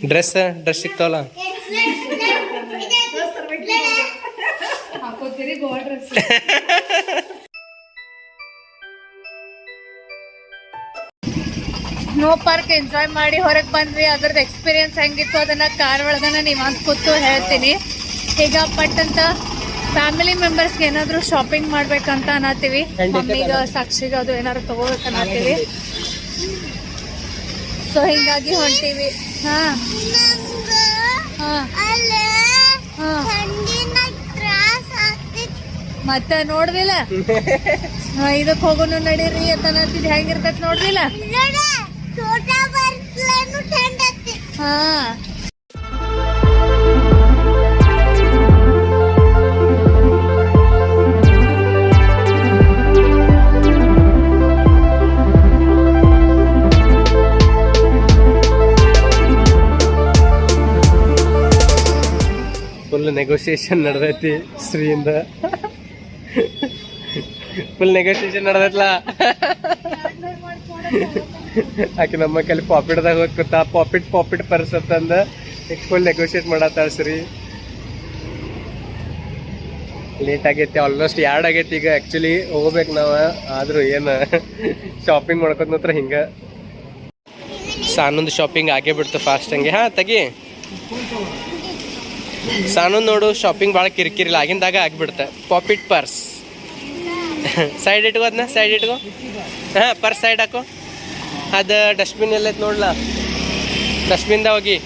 Dress ಸಿಗ್ತಾವಲ್ಲ ಹಾಕೋತೀರಿ Goa dress. Snow park enjoy ಮಾಡಿ ಹೊರಗೆ ಬಂದ್ವಿ. ಅದ್ರದ್ದು ಎಕ್ಸ್ಪೀರಿಯನ್ಸ್ ಹೆಂಗಿತ್ತು ಅದನ್ನ ಕಾರ್ ಒಳಗನ ನೀವು ಅಂತ ಕೂತು ಹೇಳ್ತೀನಿ. ಈಗ ಪಟ್ ಅಂತ ಫ್ಯಾಮಿಲಿ ಮೆಂಬರ್ಸ್ಗೆ ಏನಾದ್ರು ಶಾಪಿಂಗ್ ಮಾಡ್ಬೇಕಂತ ಅನ್ನತ್ತೀವಿ. ಮಮ್ಮಿಗ ಸಾಕ್ಷಿಗ ಅದು ಏನಾದ್ರು ತಗೋಬೇಕನ್ನತ್ತೀವಿ. ಸೊ ಹಿಂಗಾಗಿ ಹೊಂಟೀವಿ. ಹಾ ಮತ್ತ ನೋಡ್ದಿಲ್ಲ ಇದಕ್ ಹೋಗೋನು ನಡೀರಿ ಅಂತ ಅನ್ನತ್ತಿದ್ ಹೆಂಗಿರ್ತೈತಿ ನೋಡ್ದಿಲ್ಲ. ಹಾ ಫುಲ್ ನೆಗೋಸಿಯೇಷನ್ ನಡೆದೈತಿ ಶ್ರೀಯಿಂದ. ಫುಲ್ ನೆಗೋಸಿಯೇಷನ್ ನಡೆದೈತ್ಲ. ಆಕೆ ನಮ್ಮ ಕೈಲಿ ಪಾಪಿಟ್ದಾಗ ಹೋಗ್ಕೊತ ಪಾಪಿಟ್ ಪರ್ಸ್ ಅಂತಂದ ಈಗ ಫುಲ್ ನೆಗೋಸಿಯೇಟ್ ಮಾಡತ್ತಾಳ ಶ್ರೀ. ಲೇಟ್ ಆಗೈತಿ, ಆಲ್ಮೋಸ್ಟ್ 2 ಆಗೈತಿ. ಈಗ ಆ್ಯಕ್ಚುಲಿ ಹೋಗ್ಬೇಕು ನಾವು, ಆದರೂ ಏನು ಶಾಪಿಂಗ್ ಮಾಡ್ಕೊತ ಮಾತ್ರ ಹಿಂಗೆ ಸಾನೊಂದು ಶಾಪಿಂಗ್ ಆಗೇ ಬಿಡ್ತು ಫಾಸ್ಟ್ ಹಂಗೆ. ಹಾಂ ತೆಗಿ ಸಾನು ನೋಡು, ಶಾಪಿಂಗ್ ಭಾಳ ಕಿರಿಕಿರಿಲ್ಲ, ಆಗಿಂದಾಗ ಆಗಿಬಿಡ್ತೆ. ಪಾಪಿಟ್ ಪರ್ಸ್ ಸೈಡ್ ಇಟ್ಕೋ, ಅದನ್ನ ಸೈಡ್ ಇಟ್ಕೋ. ಹಾಂ ಪರ್ಸ್ ಸೈಡ್ ಹಾಕೋ. ಅದು ಡಸ್ಟ್ಬಿನ್ ಎಲ್ಲೈತೆ ನೋಡ್ಲಾ, ಡಸ್ಟ್ಬಿನ್ದಾಗ ಹೋಗಿ.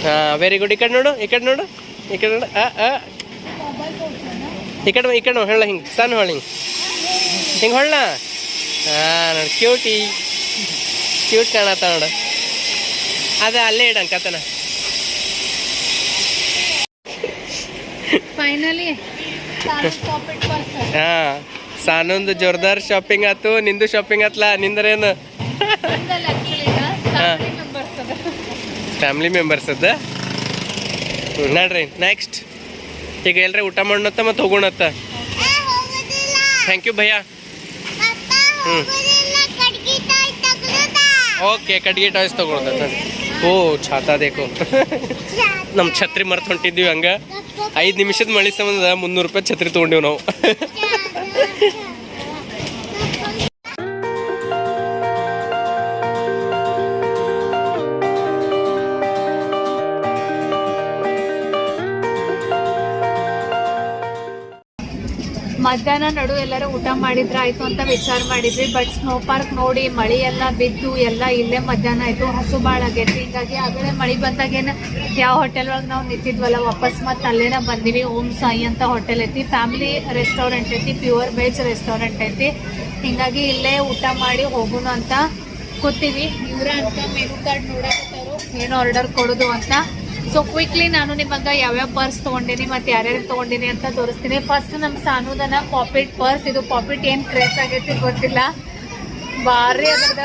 ಹಾಂ ವೆರಿ ಗುಡ್. ಈ ಕಡೆ ನೋಡು, ಈ ಕಡೆ ನೋಡು, ಈ ಕಡೆ ನೋಡು. ಈ ಕಡೆ ಹೇಳ ಹಿಂಗೆ ಸಣ್ಣ ಹೊಳ ಹಿಂಗೆ ಹೊಳ್ಳ. ಹಾಂ ನೋಡಿ ಕ್ಯೂಟ್ ಕಾಣತ್ತ ನೋಡು. ಅದ ಅಲ್ಲೇ ಇಡಂಕತನ. ಫೈನಲಿ ಹಾಂ ಸಾನೊಂದು ಜೋರ್ದಾರ್ ಶಾಪಿಂಗ್ ಆಯ್ತು, ನಿಂದು ಶಾಪಿಂಗ್ ಆತ್ಲ. ನಿಂದ್ರೇನು ಫ್ಯಾಮಿಲಿ ಮೆಂಬರ್ಸ್ ಅದ ನೋಡ್ರಿ. ನೆಕ್ಸ್ಟ್ ಈಗ ಎಲ್ರಿ ಊಟ ಮಾಡೋತ್ತ ಮತ್ತು ಹೋಗೋಣತ್ತ. ಥ್ಯಾಂಕ್ ಯು ಭಯ್ಯ. ಓಕೆ ಕಟ್ಗೆ ಟಾಯ್ಸ್ ತಗೊಳ್ದ. ಓ ಛಾತಾ ದೇಕು. ನಮ್ಮ ಛತ್ರಿ ಮರ್ತು ಹೊಂಟಿದ್ವಿ. ಹಂಗೆ 5 ನಿಮಿಷದ ಮಳೆ ಸಂಬಂಧ 300 ರೂಪಾಯಿ ಛತ್ರಿ ತೊಗೊಂಡಿವಿ ನಾವು. ಮಧ್ಯಾಹ್ನ ನಡು ಎಲ್ಲರೂ ಊಟ ಮಾಡಿದ್ರೆ ಆಯ್ತು ಅಂತ ವಿಚಾರ ಮಾಡಿದ್ವಿ. ಬಟ್ ಸ್ನೋ ಪಾರ್ಕ್ ನೋಡಿ ಮಳೆ ಎಲ್ಲ ಬಿದ್ದು ಎಲ್ಲ ಇಲ್ಲೇ ಮಧ್ಯಾಹ್ನ ಆಯ್ತು. ಹಸು ಭಾಳ ಆಗೈತಿ. ಹಿಂಗಾಗಿ ಆಗಲೇ ಮಳೆ ಬಂದಾಗೇನು ಯಾವ ಹೋಟೆಲ್ ಒಳಗೆ ನಾವು ನಿಂತಿದ್ವಲ್ಲ, ವಾಪಸ್ ಮತ್ತೆ ಅಲ್ಲೇನ ಬಂದಿವಿ. ಓಂ ಸಾಯಿ ಅಂತ ಹೋಟೆಲ್ ಐತಿ, ಫ್ಯಾಮಿಲಿ ರೆಸ್ಟೋರೆಂಟ್ ಐತಿ, ಪ್ಯೂರ್ ವೆಜ್ ರೆಸ್ಟೋರೆಂಟ್ ಐತಿ. ಹಿಂಗಾಗಿ ಇಲ್ಲೇ ಊಟ ಮಾಡಿ ಹೋಗೋಣ ಅಂತ ಕೂತೀವಿ. ಇವರ ಅಂತ ಮೆನು ಕಾರ್ಡ್ ನೋಡಕತ್ತಾರು ಏನು ಆರ್ಡರ್ ಕೊಡೋದು ಅಂತ. ಸೊ ಕ್ವಿಕ್ಲಿ ನಾನು ನಿಮಗೆ ಯಾವ್ಯಾವ ಪರ್ಸ್ ತೊಗೊಂಡಿನಿ ಮತ್ತು ಯಾರ್ಯಾರು ತೊಗೊಂಡಿನಿ ಅಂತ ತೋರಿಸ್ತೀನಿ. ಫಸ್ಟ್ ನಮ್ಮ ಸಾನುದನ ಪಾಪಿಟ್ ಪರ್ಸ್. ಇದು ಪಾಪಿಟ್ ಏನು ಕ್ರೇಸ್ ಆಗೈತಿ ಗೊತ್ತಿಲ್ಲ, ಭಾರಿ ಅದ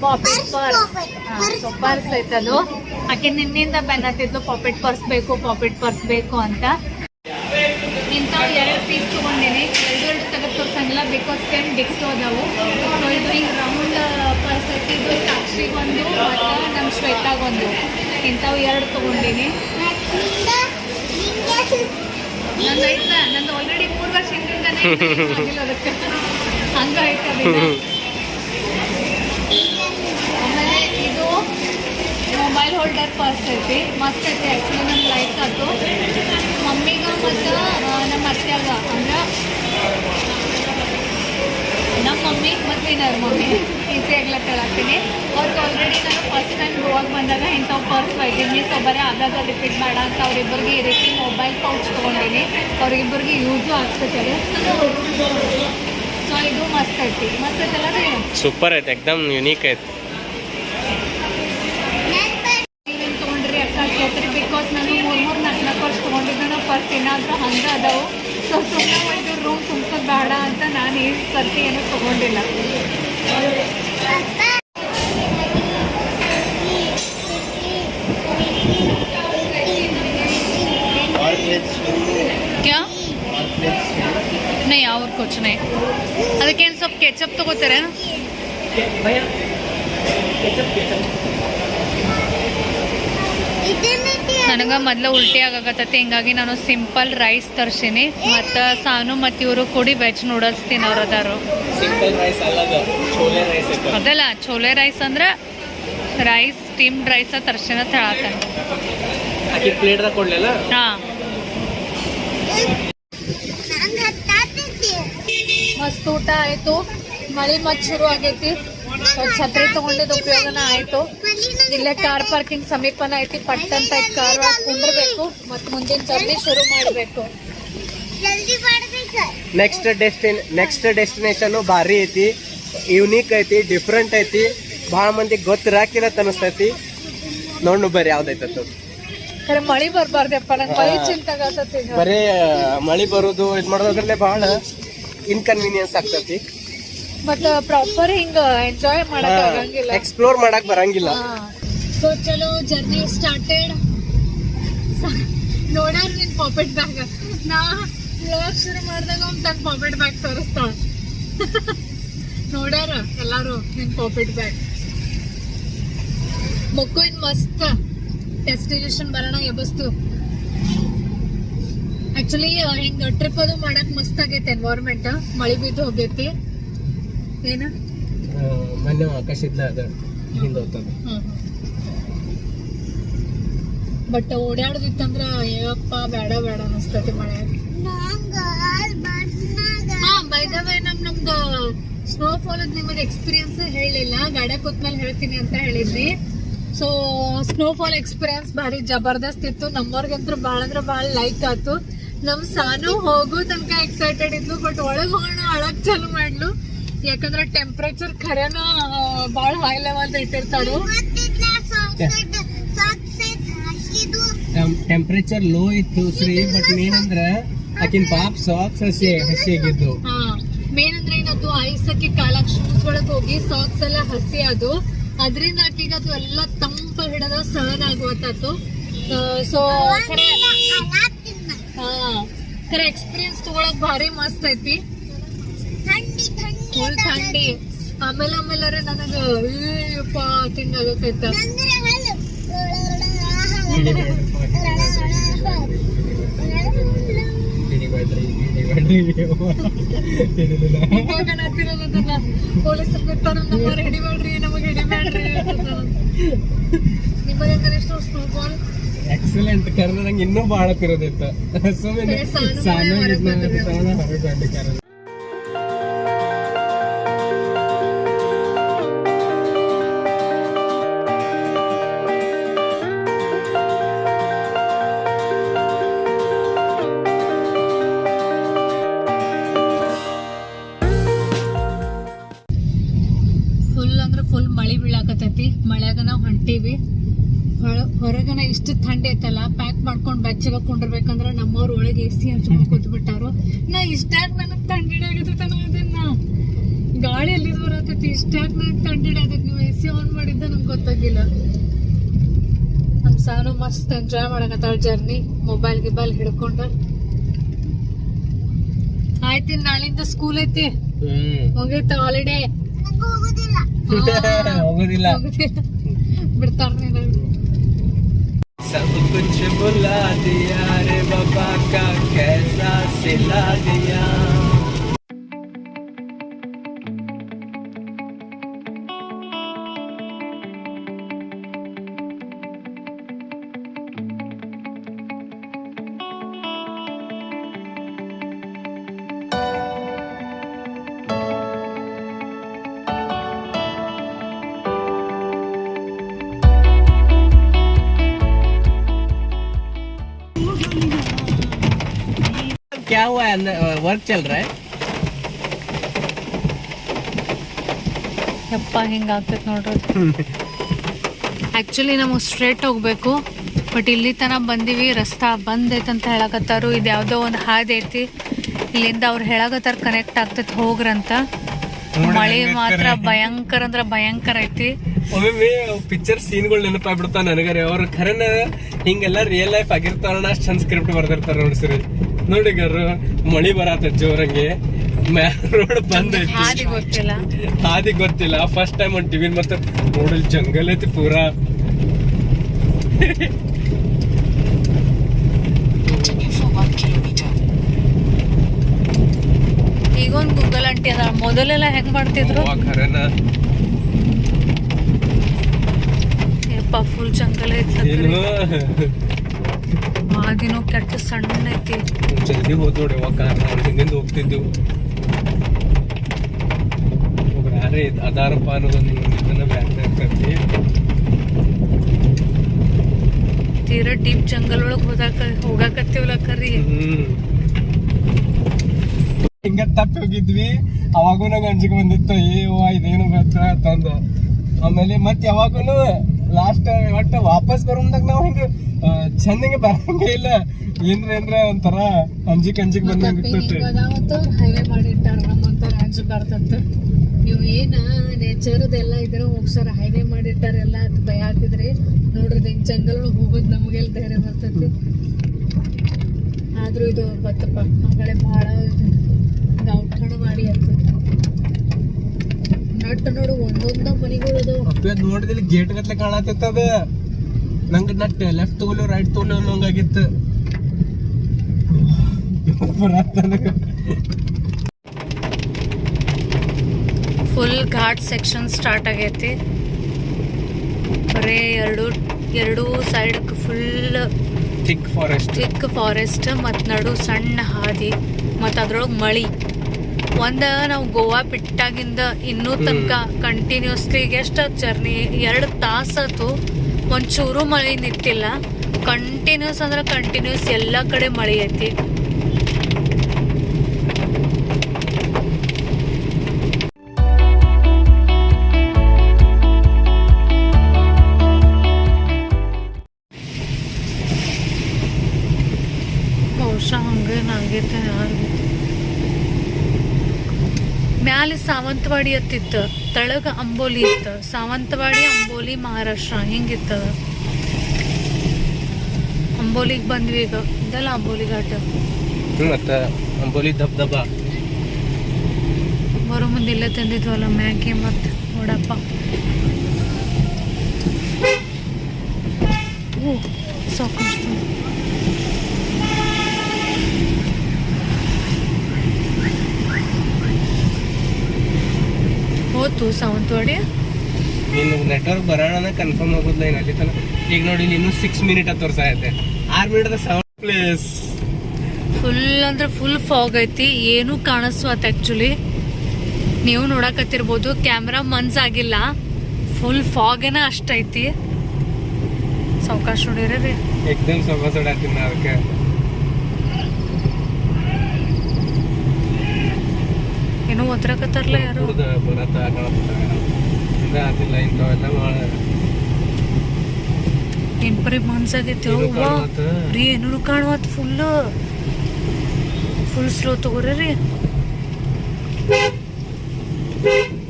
ಪಾಪಿಟ್ ಪರ್ಸ್. ಪರ್ಸ್ ಐತದು. ಆಕೆ ನಿನ್ನಿಂದ ಬೆನ್ನತ್ತಿದ್ಲು ಪಾಪಿಟ್ ಪರ್ಸ್ ಬೇಕು ಅಂತ. ಇಂಥವು 2 ಪೀಸ್ ತೊಗೊಂಡಿನಿ. 2 ತೆಗೆದು ತೋರ್ಸಂಗಿಲ್ಲ, ಬಿಕಾಸ್ ಸೇಮ್ ಡಿಕ್ಟು ಅದಾವು. ಸೊ ಇದು ಹಿಂಗೆ ರೌಂಡ್ ಪರ್ಸ್ ಐತಿ. ಇದು ಸಾಕ್ಷಿಗೊಂದು ಮತ್ತು ನಮ್ಮ ಶ್ವೇತಾಗೊಂದು. ಇಂಥವು 2 ತೊಗೊಂಡಿನಿ. ನಂದು ಐತ, ನಂದು ಆಲ್ರೆಡಿ 3 ವರ್ಷ ಹಿಂದಿಂದನೇ ಆಗಿಲ್ಲ ಅದಕ್ಕೆ, ಹಂಗೆ ಐತೆ ಅದನ್ನ. ಆಮೇಲೆ ಇದು ಮೊಬೈಲ್ ಹೋಲ್ಡರ್ ಪರ್ಸ್ ಐತಿ, ಮಸ್ತ್ ಐತಿ. ಆ್ಯಕ್ಚುಲಿ ನಮ್ಗೆ ಲೈಕ್ ಆಯ್ತು. ಮಮ್ಮಿಗ ಮತ್ತು ನಮ್ಮ ಅತ್ತೆಗ, ಅಂದ್ರೆ ನಮ್ಮ ಮಮ್ಮಿ ಮತ್ತು ವಿನರ್ ಮಮ್ಮಿ ಈಸಿ ಆಗ್ಲಕ್ಕ ಹೇಳತ್ತೀನಿ. ಅವ್ರಿಗೆ ಆಲ್ರೆಡಿ ನಾನು ಫಸ್ಟ್ ಟೈಮ್ ಗೋವಾಗೆ ಬಂದಾಗ ಇಂಥವು ಪರ್ಸ್ ಒಯ್ದೀನಿ. ಸೊ ಬರೀ ಆಗಾಗ ರಿಪೀಟ್ ಮಾಡ ಅಂತ ಅವ್ರಿಬ್ಬರಿಗೆ ಈ ರೀತಿ ಮೊಬೈಲ್ ಪೌಚ್ ತೊಗೊಂಡೀನಿ. ಅವ್ರಿಗಿಬ್ಬರಿಗೆ ಯೂಸು ಆಗ್ತದೆ. ಸೊ ಇದು ಮಸ್ತ್ ಐತಲ್ಲ ರೀ, ಸೂಪರ್ ಐತೆ, ಎಕ್ದಮ್ ಯುನೀಕ್ ಐತೆ. ನೀವೇನು ತೊಗೊಂಡ್ರಿ ಅಕ್ಕ ಕೇಳ್ತೀರಿ, ಬಿಕಾಸ್ ನಾನು 3-4 ವರ್ಷ ತೊಗೊಂಡಿದ್ದು ಪರ್ಸ್ ಏನಾದರೂ ಹಂಗೆ ಅದಾವು. ಸೊ ಸುಮ್ಮನೆ ಒಂದು ರೂಮ್ ತುಂಬಿಸೋದು ಬೇಡ ಅಂತ ನಾನು ಈ ಸರ್ತಿ ಏನೂ ತೊಗೊಂಡಿಲ್ಲ. क्या नहीं और कुछ नहीं ಅದಕ್ಕೇನು ಸ್ವಲ್ಪ ಕೆಚಪ್ ತಗೋತೀರೇನು भैया ನನಗೆ ಮೊದಲು ಉಲ್ಟಿ ಆಗಕತ್ತೈತಿ ಹಿಂಗಾಗಿ ನಾನು ಸಿಂಪಲ್ ರೈಸ್ ತರ್ಸೀನಿ ಮತ್ತು ಸಾನು ಮತ್ತು ಇವರು ಕೂಡಿ ವೆಜ್ ನೂಡಲ್ಸ್ ತಿನ್ನೋರು ಅದಾರು सिंपल राइस अलग छोले राइस ಅದಲ್ಲ ಚೋಲೆ ರೈಸ್ ಅಂದ್ರೆ ರೈಸ್ ಸ್ಟೀಮ್ಡ್ ರೈಸ ತರ್ಸಿನ ಅಂತ ಹೇಳತ್ತಾನೆ आखिर प्लेट दा ಕೊಡ್ಲಿಲ್ಲ ಹಾಂ ಮಸ್ತ್ ಊಟ ಆಯಿತು ಮಳೆ ಮತ್ತೆ ಶುರು ಆಗೈತಿ ಛತ್ರಿ ತಗೊಂಡಿದ್ದು ಉಪಯೋಗನ ಆಯಿತು ಇಲ್ಲೇ ಕಾರ್ ಪಾರ್ಕಿಂಗ್ ಸಮೀಪನ ಐತಿ ಪಟ್ಟಂತ ಕಾರ್ ಒಳಗೆ ಕುಂದ್ರಬೇಕು ಮತ್ತು ಮುಂದಿನ ಜರ್ನಿ ಶುರು ಮಾಡಬೇಕು ನೆಕ್ಸ್ಟ್ ಡೆಸ್ಟಿನೇಷನ್ ಭಾರಿ ಐತಿ ಯುನೀಕ್ ಐತಿ ಡಿಫ್ರೆಂಟ್ ಐತಿ ಭಾಳ ಮಂದಿ ಗೊತ್ತಿರಾಕಿರತ್ ಅನಿಸ್ತೈತಿ ನೋಡ್ ಬರ್ರಿ ಯಾವ್ದೈತತ್ತು ಖರೆ ಮಳಿ ಬರ್ಬಾರ್ದಪ್ಪ ನಂಗೆ ಮಳಿ ಚಿಂತಾಗತ್ತೈತಿ ಈಗ ಬರೀ ಮಳಿ ಬರೋದು ಇದು ಮಾಡೋದ್ರಲ್ಲೇ ಭಾಳ ಇನ್ಕನ್ವೀನಿಯನ್ಸ್ ಆಗ್ತೈತಿ ಬಟ್ ಪ್ರಾಪರ್ ಹಿಂಗ ಎಂಜಾಯ್ ಮಾಡಕ್ ಆಗಂಗಿಲ್ಲ ಎಕ್ಸ್ಪ್ಲೋರ್ ಮಾಡಕ್ ಬರಂಗಿಲ್ಲ ಸೊ ಚಲೋ ಜರ್ನಿ ಸ್ಟಾರ್ಟೆಡ್ ನೋಡ್ಯಾರ ನಿನ್ ಪಾಕೆಟ್ ಬ್ಯಾಗ್ ನಾ ವ್ಲಾಗ್ ಶುರು ಮಾಡಿದಾಗ ಅವ್ನು ತನ್ನ ಪಾಕೆಟ್ ಬ್ಯಾಗ್ ತೋರಿಸ್ತಾಳ ನೋಡ್ಯಾರ ಎಲ್ಲಾರು ನಿನ್ ಪಾಕೆಟ್ ಬ್ಯಾಗ್ ಮಕ್ಕಳು ಇನ್ ಮಸ್ತ್ ಡೆಸ್ಟಿನೇಷನ್ ಬರೋಣ ಎಬಸ್ತು ಆಕ್ಚುಲಿ ಹಿಂಗ ಟ್ರಿಪ್ ಅದು ಮಾಡಕ್ ಮಸ್ತ್ ಆಗೈತಿ ಎನ್ವೈರ್ಮೆಂಟ್ ಮಳಿ ಬಿದ್ದು ಹೋಗೈತಿ ಏನ ಮೊನ್ನೆ ಆಕಾಶ ಇದ್ಲ ಅದ ಹಿಂದೆ ಹೋಗ್ತದೆ ಬಟ್ ಓಡಾಡದಿತ್ತಂದ್ರ ಅಯ್ಯಪ್ಪ ಬೇಡ ಬೇಡ ಅನಿಸ್ತೈತಿ ಮಳೆ ಹಾ ಬೈ ದ ವೇ ನಮ್ದು ಸ್ನೋಫಾಲ್ ನಿಮಗೆ ಎಕ್ಸ್ಪೀರಿಯನ್ಸ್ ಹೇಳಿಲ್ಲ ಗಾಡ್ಯಾಗ ಕೂತ್ಮೇಲೆ ಹೇಳ್ತೀನಿ ಅಂತ ಹೇಳಿದ್ವಿ ಸೊ ಸ್ನೋಫಾಲ್ ಎಕ್ಸ್ಪೀರಿಯನ್ಸ್ ಭಾರಿ ಜಬರ್ದಸ್ತ್ ಇತ್ತು ನಮ್ಮವ್ರಿಗಂತೂ ಭಾಳ ಅಂದ್ರೆ ಭಾಳ ಲೈಕ್ ಆಯ್ತು ನಮ್ ಸಾನು ಹೋಗೋ ತನಕ ಎಕ್ಸೈಟೆಡ್ ಇದ್ಲು ಬಟ್ ಒಳಗ್ ಹೋಗೋಣ ಅಳಕ್ ಚಾಲು ಮಾಡ್ಲು ಯಾಕಂದ್ರೆ ಟೆಂಪ್ರೇಚರ್ ಖರೇನ ಭಾಳ ಹೈ ಲೆವೆಲ್ ಇಟ್ಟಿರ್ತಾರು ಟೆಂಪರೇಚರ್ ಲೋ ಇತ್ತು ಶ್ರೀ ಬಟ್ ಏನಂದ್ರ ಆಕಿನ್ ಪಾಪ್ ಸಾಕ್ಸ್ ಹಸಿಯಾಗಿದ್ದು ಮೇನ್ ಅಂದ್ರೆ ಏನದು ಐಸ್ ಹಾಕಿ ಕಾಲಕ್ ಶೂಸ್ ಒಳಗ್ ಹೋಗಿ ಸಾಕ್ಸ್ ಎಲ್ಲ ಹಸಿ ಅದು ಅದ್ರಿಂದ ಆಕಿಗೆ ಅದು ಎಲ್ಲ ತಂಪ ಹಿಡದ ಸಹನ್ ಆಗುವತ್ತು ಸೊ ಖರೆ ಎಕ್ಸ್ಪೀರಿಯನ್ಸ್ ತಗೊಳಕ್ ಭಾರಿ ಮಸ್ತ್ ಐತಿ ಫುಲ್ ಥಂಡಿ ಆಮೇಲೆ ನನಗ ಅಯ್ಯಪ್ಪ ತಿಂಗಾಗತ್ತೈತ ಪೊಲೀಸರು ಬಿಡ್ತಾರ ನಮ್ಮ ರೆಡಿ ಮಾಡ್ರಿ ನಮಗೆ ರೆಡಿ ಮಾಡ್ರಿ ನಿಮಗೆ ಅಂದ್ರೆ ಎಷ್ಟು ಸ್ನೋಬಾಲ್ ಎಕ್ಸಲೆಂಟ್ ಕರೆದ ನಂಗೆ ಇನ್ನೂ ಬಹಳ ತಿರೋದಿತ್ತು ಸುಮ್ಮನೆ ಹೊರಗಂಡು ಕರೆದ ಫುಲ್ ಮಳಿ ಬೀಳಾಕತೈತಿ ಮಳ್ಯಾಗ ನಾವು ಹೊಂಟೀವಿ ಹೊರಗನ ಇಷ್ಟು ಥಂಡಿ ಐತಲ್ಲ ಪ್ಯಾಕ್ ಮಾಡ್ಕೊಂಡು ಬೆಚ್ಚಗ ಕುಂಡಿರ್ಬೇಕಂದ್ರ ನಮ್ಮವ್ರ ಒಳಗೆ ಎಸಿ ಹಚ್ಕೊಂಡ್ ಕೂತ್ಬಿಟ್ಟಾರು ನಾ ಇಷ್ಟಾಗ ನನಗ್ ಥಂಡಿಡಾಗತ್ತ ಅದನ್ನ ಗಾಳಿ ಎಲ್ಲಿ ಬರತೈತಿ ಇಷ್ಟಾಗ ನನಗ್ ಥಂಡಿಡಾಗತೈತಿ ನೀವು ಎಸಿ ಆನ್ ಮಾಡಿದ್ದ ನಂಗೆ ಗೊತ್ತಾಗಿಲ್ಲ ನಮ್ ಸಾನು ಮಸ್ತ್ ಎಂಜಾಯ್ ಮಾಡಕತ್ತಾಳ ಜರ್ನಿ ಮೊಬೈಲ್ ಗಿಬೈಲ್ ಹಿಡ್ಕೊಂಡು ಆಯ್ತಿ ನಾಳಿಂದ ಸ್ಕೂಲ್ ಐತಿ ಹೋಗೈತ ಹಾಲಿಡೇ ಹೋಗೋದಿಲ್ಲ ಬಿಡ್ತಾರ सब कुछ बुला दिया रे बाबा का कैसा सिला दिया क्या हुआ है वर्क चल रहा है ಯಪ್ಪ ಹಿಂಗಾಗ್ತೈತೆ ನೋಡ್ರಿ ಆ್ಯಕ್ಚುಲಿ ನಮಗೆ ಸ್ಟ್ರೇಟ್ ಹೋಗ್ಬೇಕು ಬಟ್ ಇಲ್ಲಿ ತನಕ ಬಂದೀವಿ ರಸ್ತಾ ಬಂದ್ ಐತೆ ಅಂತ ಹೇಳಕತ್ತಾರು ಇದು ಯಾವುದೋ ಒಂದು ಹಾದಿ ಐತಿ ಇಲ್ಲಿಂದ ಅವ್ರು ಹೇಳಕತ್ತಾರ ಕನೆಕ್ಟ್ ಆಗ್ತೈತೆ ಹೋಗ್ರಂತ ಮಳೆ ಮಾತ್ರ ಭಯಂಕರ ಅಂದ್ರೆ ಭಯಂಕರ ಐತಿ ಒಮ್ಮೆ ಪಿಕ್ಚರ್ ಸೀನ್ಗಳು ನೆನಪಾಗ್ಬಿಡ್ತಾವ ನನಗರೆ ಅವ್ರ ಖರೇನ ಹಿಂಗೆಲ್ಲ ರಿಯಲ್ ಲೈಫ್ ಆಗಿರ್ತಾರ ಅಷ್ಟು ಚಂದ ಸ್ಕ್ರಿಪ್ಟ್ ಬರ್ದಿರ್ತಾರ ನೋಡ್ಸಿರಿ ನೋಡಿ ಗರ್ ಮಳಿ ಬರತ್ತ ಜೋರಂಗೆ ರೋಡ್ ಬಂದ್ ಐತಿ, ಹಾದಿ ಗೊತ್ತಿಲ್ಲ. ಹಾದಿ ಗೊತ್ತಿಲ್ಲ. ಫಸ್ಟ್ ಟೈಮ್ ಹೊಂಟಿವಿ ಮತ್ತೆ ರೋಡಲ್ಲಿ ಜಂಗಲ್ ಐತಿ ಪೂರಾ. ಈಗೊಂದು ಗೂಗಲ್ ಅಂಟಿ ಅದ, ಮೊದಲೆಲ್ಲ ಹೆಂಗ್ ಮಾಡ್ತಿದ್ರು ಫುಲ್ ಜಂಗಲ್ ಐತಿ. ಆಗಿನೂ ಕೆಟ್ಟ ಸಣ್ಣ ಐತಿ. ಜಲ್ದಿ ಹೋದ್ ನೋಡಿ ಕಾರ್ ಹಿಂದಿಂದ ಹೋಗ್ತಿದ್ದೆವು. ಯಾರೇ ಅದಾರಪ್ಪ ಅನ್ನೋದೊಂದು ಇದನ್ನ ಬ್ಯಾಟ್ರಿ ಆಗ್ತೈತಿ. ತೀರಾ ಡೀಪ್ ಜಂಗಲ್ ಒಳಗ್ ಹೋಗಾಕತ್ತೀವಲ್ಲ ಕರಿ. ಹಿಂಗ ತಪ್ಪಿ ಹೋಗಿದ್ವಿ. ಅವಾಗೂ ನಂಗೆ ಅಂಜಿಕೆ ಬಂದಿತ್ತು, ಇದೇನು ಬತ್ತ ತಂದ. ಆಮೇಲೆ ಮತ್ತೆ ಯಾವಾಗೂನು ಲಾಸ್ಟ್ ಒಟ್ಟ ವಾಪಸ್ ಬರೋದಾಗ ನಾವು ಹಿಂಗ ಚಂದಂಗೆ ಬರಂಗೇ ಇಲ್ಲ. ಏನ್ರ ಒಂಥರ ಅಂಜಿಕ್ ಬಂದಂಗ ಹೈವೇ ಮಾಡಿಟ್ಟಾರ ನಮ್ಮಂತಾರ ಅಂಜು ಬರ್ತಂತ. ನೀವು ಏನ ನೇಚರ್ದೆಲ್ಲ ಇದ್ರ ಹೋಗ್ಸಾರ ಹೈವೇ ಮಾಡಿಟ್ಟಾರೆಲ್ಲ ಅದು ಭಯ ಆಗ್ತಿದ್ರಿ ನೋಡ್ರಿ. ಹಿಂಗ್ ಜಂಗಲ್ ಒಳಗೆ ಹೋಗೋದು ನಮಗೆಲ್ಲ ಧೈರ್ಯ ಬರ್ತೈತಿ. ಆದ್ರೂ ಇದು ಬತ್ತಪ್ಪ ಮಗಳೇ ಭಾಳ ಔಟ್ಕಣ ಮಾಡಿ ಆಗ್ತದೆ. ನಟ್ ನೋಡು ಒಂದೊಂದ ಮನಿಗಳು ನೋಡಿದಲ್ಲಿ ಗೇಟ್ ಗತ್ಲೆ ಕಾಣತ್ತಿತ್ತದ. ನಂಗೆ ನಟ್ ಲೆಫ್ಟ್ ತಗೊಳ್ಳೋ ರೈಟ್ ತಗೊಳ್ಳೋ ಅನ್ನೋಂಗಾಗಿತ್ತು. ಫುಲ್ ಘಾಟ್ ಸೆಕ್ಷನ್ ಸ್ಟಾರ್ಟ್ ಆಗೈತಿ. ಬರೇ ಎರಡು ಸೈಡ್ ಫುಲ್ ಥಿಕ್ ಫಾರೆಸ್ಟ್ ಮತ್ತು ನಡು ಸಣ್ಣ ಹಾದಿ ಮತ್ತು ಅದ್ರೊಳಗೆ ಮಳಿ. ನಾವು ಗೋವಾ ಬಿಟ್ಟಾಗಿಂದ ಇನ್ನೂ ತನಕ ಕಂಟಿನ್ಯೂಸ್ಲಿ ಎಷ್ಟು ಜರ್ನಿ 2 ತಾಸಾತು, ಒಂಚೂರು ಮಳೆ ನಿಂತಿಲ್ಲ. ಕಂಟಿನ್ಯೂಸ್ ಅಂದ್ರೆ ಕಂಟಿನ್ಯೂಸ್ ಎಲ್ಲ ಕಡೆ ಮಳೆ ಐತಿ. ಬಹುಶಃ ಹಂಗೇನಾಗೈತೆ ಯಾರು. ಮ್ಯಾಲೆ ಸಾವಂತವಾಡಿ ಅತ್ತಿತ್ತು, ತಳಗ ಅಂಬೋಲಿ ಇತ್ತು. ಸಾವಂತವಾಡಿ, ಅಂಬೋಲಿ, ಮಹಾರಾಷ್ಟ್ರ ಹಿಂಗಿತ್ತದ. ಅಂಬೋಲಿಗೆ ಬಂದ್ವಿ ಈಗ. ಇದೆಲ್ಲ ಅಂಬೋಲಿ ಘಾಟ. ಮತ್ತೆ ಅಂಬೋಲಿ ದಬ್ ಬರೋ ಮುಂದೆ ಇಲ್ಲೇ ತಂದಿದ್ವಲ್ಲ ಮ್ಯಾಗಿ ಮತ್ತು ವಡಪ್ಪ. ಸಾಕಷ್ಟು ಹೋತು ಸಾವಂತವಾಡಿ. ನೀನು ನೆಟ್ವರ್ಕ್ ಬರೋಣ ಕನ್ಫರ್ಮ್ ಆಗೋದಿಲ್ಲ ಏನು ಅಲ್ಲಿ ತನಕ. ಈಗ ನೋಡಿ ನೀನು 6 ಮಿನಿಟ್ ತೋರ್ಸಾಯತ್ತೆ, 6 ಮಿನಿಟ್ ಸೌಂಡ್ ಪ್ಲೇಸ್ ಫುಲ್ ಅಂದ್ರೆ ಫುಲ್ ಫಾಗ್ ಐತಿ. ಏನೂ ಕಾಣಿಸ್ವಾತ. ಆ್ಯಕ್ಚುಲಿ ನೀವು ನೋಡಕತ್ತಿರ್ಬೋದು, ಕ್ಯಾಮ್ರಾ ಮನ್ಸ್ ಆಗಿಲ್ಲ. ಫುಲ್ ಫಾಗೇನ ಅಷ್ಟೈತಿ. ಸಾವಕಾಶ ನೋಡಿರಿ ಎಕ್ದಮ್ ಸಾವಕಾಶ ಹೊಡ್ಯಾತೀನಿ ನಾ ಅದಕ್ಕೆ. ಏನೋ ಒದ್ರಕತ್ತಾರಲ್ಲ ಯಾರು. ಬರತ್ತ ಆತಿಲ್ಲ ಇಂಥವೆಲ್ಲ ಭಾಳ ಏನ್ ಬರೀ ಮನ್ಸಾಗೈತಿ. ರೀ ಏನೂ ಕಾಣುವತ್. ಫುಲ್ ಸ್ಲೋ ತಗೋರಿ.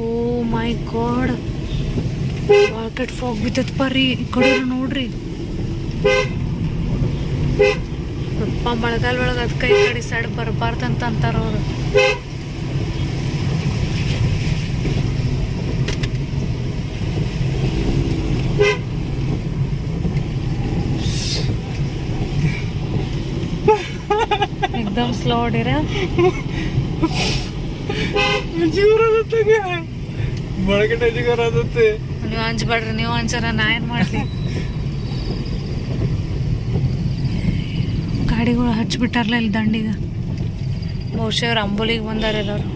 ಓ ಮೈ ಗಾಡ್, ಮಾರ್ಕೆಟ್ ಫಾಗ್ ಬಿದ್ದತ್ ಬರ್ರಿ. ಈ ಕಡೆ ನೋಡ್ರಿ ಅಪ್ಪ, ಮಳೆಗಾಲ ಒಳಗೆ ಅದಕ್ಕೆ ಈ ಕಡೆ ಸೈಡ್ ಬರಬಾರ್ದಂತ ಅಂತಾರ ಅವರು. एकदम स्लो ಹೊಡಿರ. ನೀವು ಅಂಜಬೇಡ್ರಿ, ನೀವು ಅಂಜಾರ ನಾ ಏನ್ ಮಾಡ್ಲಿ. ಗಾಡಿಗಳು ಹಚ್ಚಿಬಿಟ್ಟಾರಲ್ಲ ಇಲ್ಲಿ ದಂಡಿಗ. ಬಹುಶಃ ಅವ್ರು ಅಂಬೋಲಿಗೆ ಬಂದಾರ ಎಲ್ಲರು.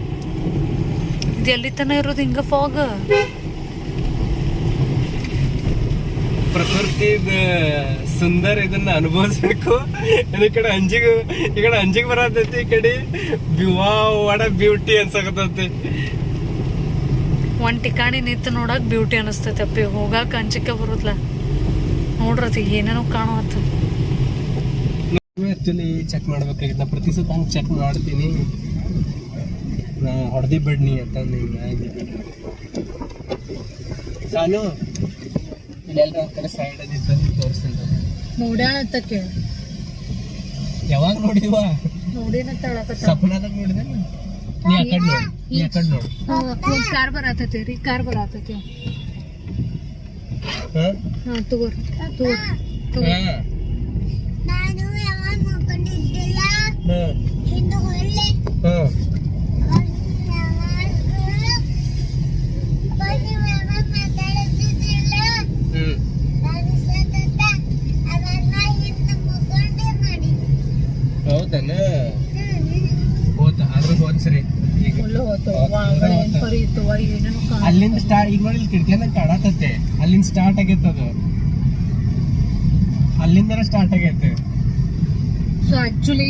ಇದು ಎಲ್ಲಿ ತನ ಇರೋದು ಹಿಂಗ ಫಾಗ್? ಪ್ರಕೃತಿದ ಸುಂದರ ಇದನ್ನ ಅನುಭವಿಸ್ಬೇಕು. ಈ ಕಡೆ ಅಂಜಿಗೆ ಬರತೈತಿ, ಈ ಕಡೆ ವಾಡ ಬ್ಯೂಟಿ ಅನ್ಸಕತ್ತೈತಿ. ಒಂದ್ ಠಿಕಾಣಿ ನಿಂತು ನೋಡಕ್ ಬ್ಯೂಟಿ ಅನಿಸ್ತೈತಿ. ಅಪ್ಪಿ ಹೋಗಾಕ ಅಂಜಿಕೆ ಬರುತ್ತಲ್ಲ ನೋಡ್ರತಿ, ಏನೇನೋ ಕಾಣುವತ್ತ. Actually check ಮಾಡ್ಬೇಕಾಗಿತ್ತ. ಪ್ರತಿ ಸತ ಹಂಗೆ ಚೆಕ್ ಮಾಡ್ತೀನಿ. ನಾ ಹೊಡೆದಿ ಬಿಡ್ನಿ ಅಂತ ಸಾನು ಇಲ್ಲೆಲ್ಲ ಕಡೆ ಸೈಡ್ ತೋರಿಸ್ತೀನಿ. ನೋಡ್ಯಾಳತ್ತಕ್ಕೆ ಯಾವಾಗ ನೋಡಿದ್ವಾ? ನೋಡಿನ ಸಪನಾದಾಗ ನೋಡಿದೆ. ನೀ ಆ ಕಡೆ ನೋಡು, ನೀ ಆ ಕಡೆ ನೋಡು. ಒಂದ್ ಕಾರ್ ಬರತೈತಿ ರೀ, ಕಾರ್ ಬರತೈತಿ. ಹಾ ತಗೋರಿ ಹಾ ನಾನು ಯಾವಾಗ ಮಕ್ಕಳಿದ್ದಿಲ್ಲ ಇಂದು ಹೊಳ್ಳೆ ಹಾ ಮಾತಾಡುತ್ತಿದ್ದಿಲ್ಲ ಹ್ಮ್ ನಾನು ಸತತ ಅದನ್ನ ಹಿಂದೆ ಮಕ್ಕಳೇ ಮಾಡಿ ಹೌದನ ಹೋತ ಆದ್ರೂ ಹೋದ್ ಸರಿ ಈಗ ಅಲ್ಲಿಂದ ಸ್ಟಾರ್ಟ್ ಈಗ ನೋಡಿ ಕಿಟಕಿಯನ್ನ ಕಾಣತತ್ತೆ, ಅಲ್ಲಿಂದ ಸ್ಟಾರ್ಟ್ ಆಗೈತೆ ಅದು, ಅಲ್ಲಿಂದ ಸ್ಟಾರ್ಟ್ ಆಗೈತೆ. ಸೊ ಆಕ್ಚುಲಿ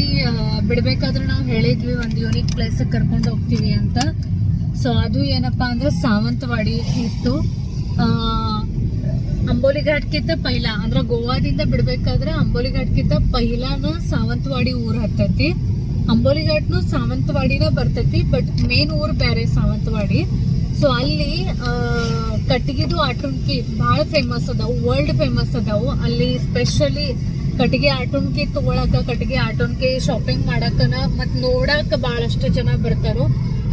ಬಿಡ್ಬೇಕಾದ್ರೆ ನಾವು ಹೇಳಿದ್ವಿ ಒಂದು ಯೂನಿಕ್ ಪ್ಲೇಸ್ ಕರ್ಕೊಂಡು ಹೋಗ್ತೀವಿ ಅಂತ. ಸೊ ಅದು ಏನಪ್ಪಾ ಅಂದ್ರೆ ಸಾವಂತವಾಡಿ ಇತ್ತು. ಅಂಬೋಲಿ ಘಾಟ್ಕಿಂತ ಪೈಲ ಅಂದ್ರೆ ಗೋವಾದಿಂದ ಬಿಡ್ಬೇಕಾದ್ರೆ ಅಂಬೋಲಿ ಘಾಟ್ಕಿಂತ ಪೈಲಾನ ಸಾವಂತವಾಡಿ ಊರ್ ಹತ್ತೈತಿ. ಅಂಬೋಲಿ ಘಾಟ್ನು ಸಾವಂತವಾಡಿನ ಬರ್ತೈತಿ, ಬಟ್ ಮೇನ್ ಊರ್ ಬೇರೆ ಸಾವಂತವಾಡಿ. ಸೊ ಅಲ್ಲಿ ಕಟ್ಟಿಗೆದು ಆಟುಣ್ಕಿ ಬಹಳ ಫೇಮಸ್ ಅದಾವು, ವರ್ಲ್ಡ್ ಫೇಮಸ್ ಅದಾವು. ಅಲ್ಲಿ ಸ್ಪೆಷಲಿ ಕಟ್ಟಿಗೆ ಆಟುಣ್ಕಿ ತಗೊಳಕ, ಕಟ್ಟಿಗೆ ಆಟುಣ್ಕಿ ಶಾಪಿಂಗ್ ಮಾಡಕನ ಮತ್ ನೋಡಾಕ ಬಹಳಷ್ಟು ಜನ ಬರ್ತಾರೋ.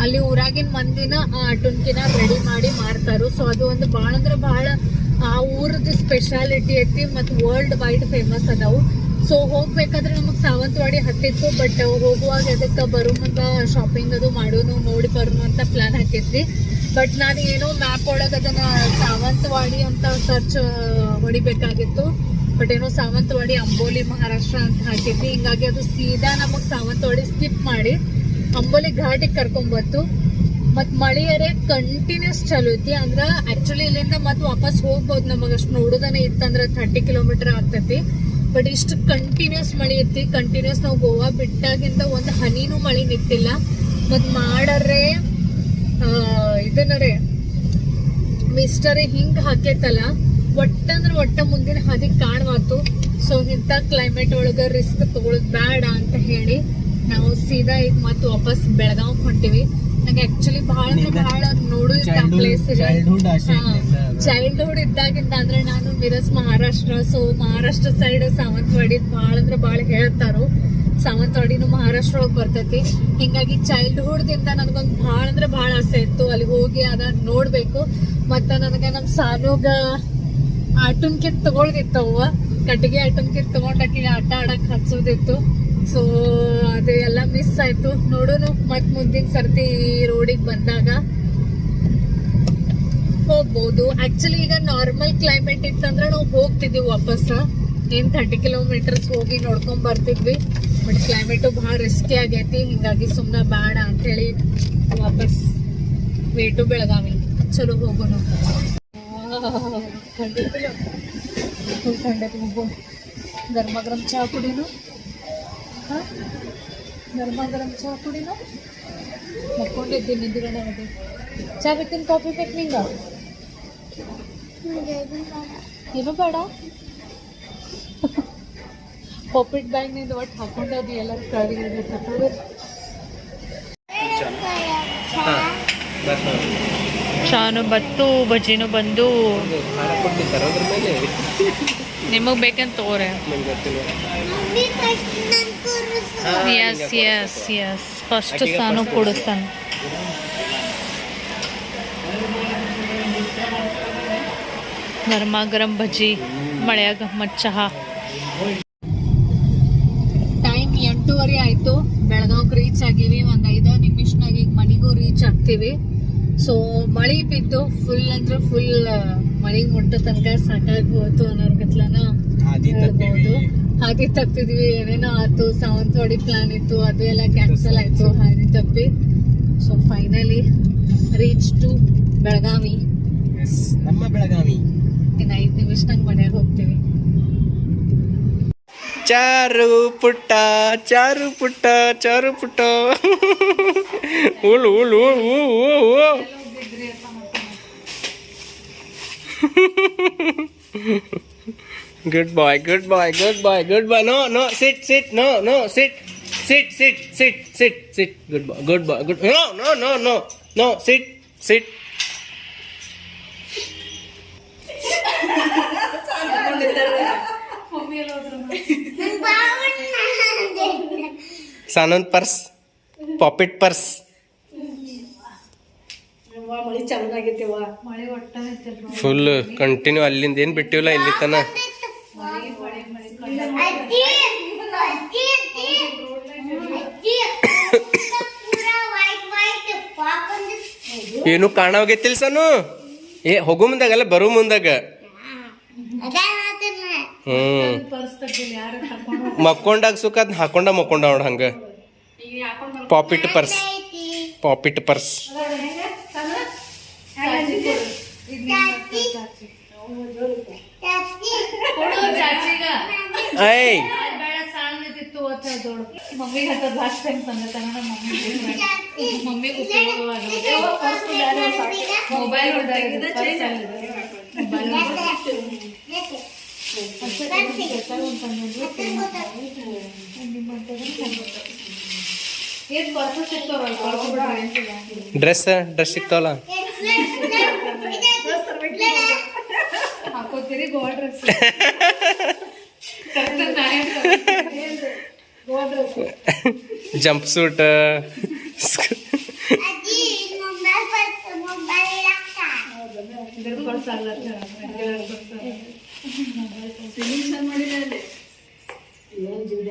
ಅಲ್ಲಿ ಊರಾಗಿನ ಮಂದಿನ ಆ ಆಟುಣ್ಕಿನ ರೆಡಿ ಮಾಡಿ ಮಾರ್ತಾರೋ. ಸೊ ಅದು ಒಂದು ಬಹಳ ಅಂದ್ರೆ ಬಹಳ ಆ ಊರದ ಸ್ಪೆಷಾಲಿಟಿ ಐತಿ, ಮತ್ ವರ್ಲ್ಡ್ ವೈಡ್ ಫೇಮಸ್ ಅದಾವು. ಸೊ ಹೋಗ್ಬೇಕಾದ್ರೆ ನಮಗ್ ಸಾವಂತವಾಡಿ ಹತ್ತಿತ್ತು, ಬಟ್ ಹೋಗುವಾಗ ಅದಕ್ಕೆ ಬರೋ ಮುಂದ ಶಾಪಿಂಗ್ ಅದು ಮಾಡೋನು ನೋಡಿ ಬರೋನು ಅಂತ ಪ್ಲಾನ್ ಹಾಕಿದ್ವಿ. ಬಟ್ ನಾನು ಏನೋ ಮ್ಯಾಪ್ ಒಳಗೆ ಅದನ್ನ ಸಾವಂತವಾಡಿ ಅಂತ ಸರ್ಚ್ ಹೊಡಿಬೇಕಾಗಿತ್ತು, ಬಟ್ ಏನೋ ಸಾವಂತವಾಡಿ ಅಂಬೋಲಿ ಮಹಾರಾಷ್ಟ್ರ ಅಂತ ಹಾಕಿದ್ವಿ. ಹಿಂಗಾಗಿ ಅದು ಸೀದಾ ನಮಗ್ ಸಾವಂತವಾಡಿ ಸ್ಕಿಪ್ ಮಾಡಿ ಅಂಬೋಲಿ ಘಾಟಿಗೆ ಕರ್ಕೊಂಬತ್ತು. ಮತ್ ಮಳೆಯರೆ ಕಂಟಿನ್ಯೂಸ್ ಚಲೋ ಐತಿ. ಅಂದ್ರ ಆಕ್ಚುಲಿ ಇಲ್ಲಿಂದ ಮತ್ ವಾಪಸ್ ಹೋಗ್ಬೋದು, ನಮಗ್ ಅಷ್ಟು ನೋಡೋದನ್ನ ಇತ್ತಂದ್ರ 30 ಕಿಲೋಮೀಟರ್ ಆಗ್ತೈತಿ. ಬಟ್ ಇಷ್ಟು ಕಂಟಿನ್ಯೂಸ್ ಮಳಿ ಐತಿ. ಕಂಟಿನ್ಯೂಸ್ ನಾವು ಗೋವಾ ಬಿಟ್ಟಾಗಿಂದ ಒಂದು ಹನಿನೂ ಮಳಿ ನಿಂತಿಲ್ಲ. ಮತ್ ಮಾಡರೆ ಇದನ್ನರೇ ಮಿಸ್ಟರೇ ಹಿಂಗ್ ಹಾಕೈತಲ್ಲ, ಒಟ್ಟ ಮುಂದಿನ ಹಾದಿ ಕಾಣವಾತು. ಸೊ ಇಂಥ ಕ್ಲೈಮೇಟ್ ಒಳಗ ರಿಸ್ಕ್ ತಗೊಳದ್ ಬೇಡ ಅಂತ ಹೇಳಿ ನಾವು ಸೀದಾ ಈಗ ಮತ್ತೆ ವಾಪಸ್ ಬೆಳಗಾವ್ ಹೊಂಟಿವಿ. ನಂಗೆ ಆಕ್ಚುಲಿ ಬಹಳ ಅಂದ್ರೆ ಬಹಳ ನೋಡುವಂತ ಪ್ಲೇಸ್ ಇದೆ. ಚೈಲ್ಡ್ಹುಡ್ ಇದ್ದಾಗಿಂದ ಅಂದ್ರೆ ನಾನು ಮಿರಸ್ ಮಹಾರಾಷ್ಟ್ರ, ಸೊ ಮಹಾರಾಷ್ಟ್ರ ಸೈಡ್ ಸಾವಂತವಾಡಿ ಬಹಳ ಅಂದ್ರೆ ಬಹಳ ಹೇಳ್ತಾರೋ. ಸಾವಂತವಾಡಿನೂ ಮಹಾರಾಷ್ಟ್ರ ಒಳಗೆ ಬರ್ತೈತಿ. ಹಿಂಗಾಗಿ ಚೈಲ್ಡ್ಹುಡ್ ದಿಂದ ನನಗೊಂದು ಬಹಳ ಅಂದ್ರೆ ಬಹಳ ಆಸೆ ಇತ್ತು ಅಲ್ಲಿ ಹೋಗಿ ಅದನ್ನ ನೋಡ್ಬೇಕು. ಮತ್ತ ನನಗೆ ನಮ್ ಸಾಲುಗ ಆಟುನ್ಕಿತ್ ತಗೊಳ್ದಿತ್ತವ, ಕಟ್ಟಿಗೆ ಆಟುನ್ಕಿತ್ ತಗೊಂಡಾಕಿ ಆಟ ಆಡಕ್ ಹಚ್ಚೋದಿತ್ತು. ಸೊ ಅದು ಎಲ್ಲ ಮಿಸ್ ಆಯ್ತು. ನೋಡೋನು ಮತ್ ಮುಂದಿನ ಸರ್ತಿ ರೋಡಿಗೆ ಬಂದಾಗ ಹೋಗ್ಬೋದು. ಆಕ್ಚುಲಿ ಈಗ ನಾರ್ಮಲ್ ಕ್ಲೈಮೇಟ್ ಇತ್ತಂದ್ರೆ ನಾವು ಹೋಗ್ತಿದ್ವಿ ವಾಪಸ್, ಏನ್ 30 ಕಿಲೋಮೀಟರ್ಸ್ ಹೋಗಿ ನೋಡ್ಕೊಂಡ್ ಬರ್ತಿದ್ವಿ. ಬಟ್ ಕ್ಲೈಮೇಟು ಬಹಳ ರಿಸ್ಕಿ ಆಗೈತಿ, ಹಿಂಗಾಗಿ ಸುಮ್ಮನೆ ಬೇಡ ಅಂತ ಹೇಳಿ ವಾಪಸ್ ವೇಟು ಬೆಳಗಾವಿ. ಚಲೋ ಹೋಗೋಣ. ಗರ್ಮ ಗರಂ ಚಹಾ ಕುಡಿನು, ಗರ್ಮ ಗರಂ ಚಹಾ ಕುಡಿನು. ಮಕ್ಕೊಂಡಿದ್ದೀನಿ ನಿಂದಿರೋಣ. ಚಹಾ ಬೇಕಿನ ಕಾಫಿ ಬೇಕು ನಿಂಗ? ಏನು ಬೇಡ. ಪಾಪಿಟ್ ಬ್ಯಾಗ್ ನಿಂದ ಒಟ್ಟು ಹಾಕೊಂಡದು ಎಲ್ಲರೂ ಕಳೆದಿರ್ಬೇಕು. ಚಾನು ಬತ್ತು, ಬಜ್ಜಿನೂ ಬಂದು. ನಿಮಗೆ ಬೇಕಂತ ತಗೋರೆ. ಎಸ್ ಎಸ್ ಎಸ್ ಫಸ್ಟ್ ಸಾನು ಕೊಡಿಸ್ತಾನೆ. ಗರಮ ಗರಂ ಬಜ್ಜಿ, ಮಳೆಯಾಗ ಮತ್ ಚಹಾ. ಟೈಮ್ 8:30 ಆಯ್ತು. ಬೆಳಗಾವ್ಗೆ ರೀಚ್ ಆಗಿವಿ. ಒಂದ್ 5 ನಿಮಿಷನಾಗ ಈಗ ಮನೆಗೂ ರೀಚ್ ಆಗ್ತೀವಿ. ಸೊ ಮಳಿ ಬಿದ್ದು ಫುಲ್ ಅಂದ್ರೆ ಫುಲ್ ಮಳಿಗೆ ಮುಟ್ಟ ತನಕ ಸಾಕಾಗಿ ಹೋಯ್ತು ಅನ್ನೋರ್ಗತ್ಲನ ಹೇಳ್ಬೋದು. ಹಾದಿ ತಪ್ಪಿದ್ವಿ, ಏನೇನೋ ಆಯ್ತು. ಸಾವಂತವಾಡಿ ಪ್ಲಾನ್ ಇತ್ತು, ಅದು ಎಲ್ಲ ಕ್ಯಾನ್ಸಲ್ ಆಯ್ತು, ಹಾದಿ ತಪ್ಪಿ. So finally reach to Belagavi. ನಮ್ಮ ಬೆಳಗಾವಿ. ಇನ್ನು 5 ನಿಮಿಷನಾಗ ಮನೆಗೆ ಹೋಗ್ತೀವಿ. ಚಾರು ಪುಟ್ಟ ಚಾರು ಪುಟ್ಟ ಚಾರು ಪುಟ್ಟ ಉಳು ಉಳು good bye good bye good bye good bye. No no sit sit no no sit sit sit sit sit sit good bye good bye good. No no no no no sit sit. ಸಾನಂದ್ ಪರ್ಸ್, ಪಾಪಿಟ್ ಪರ್ಸ್. ಮಳಿ ಚಾಲು ಆಗೈತಿವ. ಮಳೆ ಒಟ್ಟ full continue ಅಲ್ಲಿಂದ ಏನು ಬಿಟ್ಟಿವಿಲ್ಲ ಇಲ್ಲಿ ತನ. ಅಜ್ಜಿ ಅಜ್ಜಿ ಪೂರ ವೈಟ್ ವೈಟ್ ಪಾಕೊಂಡ್ ಏನು ಕಾಣೋಗೈತಿಲ್ ಸನು. ಏ ಹೋಗೋ ಮುಂದಾಗಲ್ಲ ಬರೋ ಮುಂದಾಗ. ಅದೇ ಮಾತನ್ನ ಪರ್ಸ್ ತೆಗ್ದಿಲ್ಲ ಯಾರು ತಕೊಂಡು ಮಕ್ಕೊಂಡಾಗ ಸುಖ ಅದ್ ಹಾಕೊಂಡ ಮಕ್ಕೊಂಡ ನೋಡ ಹಂಗ. ಪಾಪಿಟ್ ಪರ್ಸ್ ಪಾಪಿಟ್ ಪರ್ಸ್. ಚಾಚಿಗ ಐ ಬೇಡ ಸಣ್ಣದಿತ್ತು ಒತ್ತ ದೊಡ್ಡ ಮಮ್ಮಿಗೆ ಹತ್ತದ ಲಾಸ್ಟ್ ಟೈಮ್ ತಂದೆ ತನ ಮಮ್ಮಿಗೆ ಉಪಯೋಗವಾಗ ಮೊಬೈಲ್ ಏನ್ ಪರ್ಸ್ ಸಿಗ್ತಾವಲ್ಲ ಡ್ರೆಸ್ ಸಿಗ್ತಾವಲ್ಲ. ಹಾಕೋತೀರಿ ಗೋವಾ ಡ್ರೆಸ್ ಜಂಪ್ ಸೂಟ್. ಅಜ್ಜಿ ಮೊಬೈಲ್ ಇಡಕ್ಕ ಇದ್ರ ಪರ್ಸ್ ಅಲ್ಲ ರೆಗ್ಯುಲರ್ ಪರ್ಸ್. ಏನ್ ಜೀವನ